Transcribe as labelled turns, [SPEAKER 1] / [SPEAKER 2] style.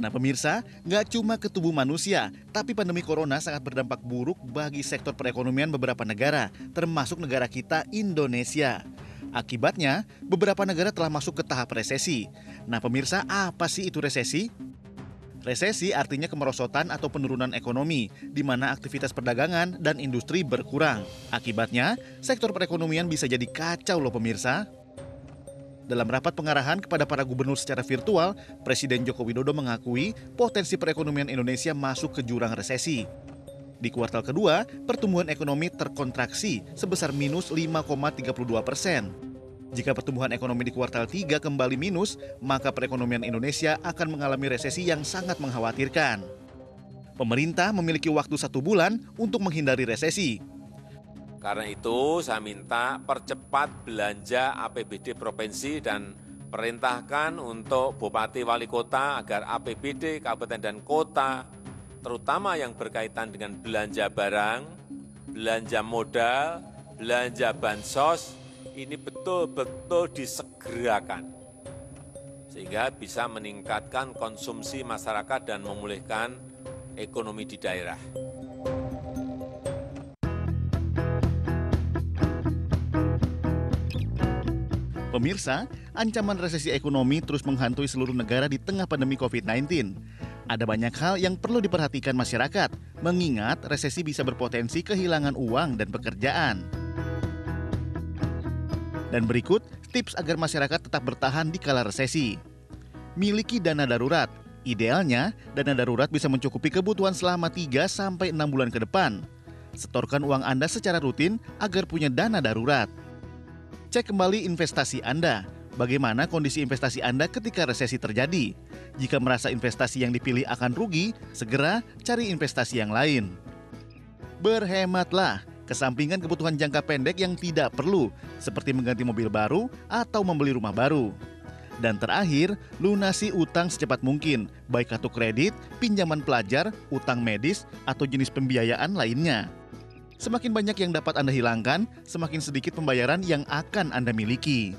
[SPEAKER 1] Nah pemirsa, nggak cuma ke tubuh manusia, tapi pandemi corona sangat berdampak buruk bagi sektor perekonomian beberapa negara, termasuk negara kita Indonesia. Akibatnya, beberapa negara telah masuk ke tahap resesi. Nah pemirsa, apa sih itu resesi? Resesi artinya kemerosotan atau penurunan ekonomi, di mana aktivitas perdagangan dan industri berkurang. Akibatnya, sektor perekonomian bisa jadi kacau loh pemirsa. Dalam rapat pengarahan kepada para gubernur secara virtual, Presiden Joko Widodo mengakui potensi perekonomian Indonesia masuk ke jurang resesi. Di kuartal kedua, pertumbuhan ekonomi terkontraksi sebesar minus 5,32%. Jika pertumbuhan ekonomi di kuartal 3 kembali minus, maka perekonomian Indonesia akan mengalami resesi yang sangat mengkhawatirkan. Pemerintah memiliki waktu 1 bulan untuk menghindari resesi.
[SPEAKER 2] Karena itu saya minta percepat belanja APBD provinsi dan perintahkan untuk Bupati Wali Kota agar APBD kabupaten dan kota, terutama yang berkaitan dengan belanja barang, belanja modal, belanja bansos, ini betul-betul disegerakan. Sehingga bisa meningkatkan konsumsi masyarakat dan memulihkan ekonomi di daerah.
[SPEAKER 1] Pemirsa, ancaman resesi ekonomi terus menghantui seluruh negara di tengah pandemi COVID-19. Ada banyak hal yang perlu diperhatikan masyarakat, mengingat resesi bisa berpotensi kehilangan uang dan pekerjaan. Dan berikut tips agar masyarakat tetap bertahan di kala resesi. Miliki dana darurat. Idealnya, dana darurat bisa mencukupi kebutuhan selama 3-6 bulan ke depan. Setorkan uang Anda secara rutin agar punya dana darurat. Cek kembali investasi Anda. Bagaimana kondisi investasi Anda ketika resesi terjadi? Jika merasa investasi yang dipilih akan rugi, segera cari investasi yang lain. Berhematlah, kesampingkan kebutuhan jangka pendek yang tidak perlu, seperti mengganti mobil baru atau membeli rumah baru. Dan terakhir, lunasi utang secepat mungkin, baik kartu kredit, pinjaman pelajar, utang medis, atau jenis pembiayaan lainnya. Semakin banyak yang dapat Anda hilangkan, semakin sedikit pembayaran yang akan Anda miliki.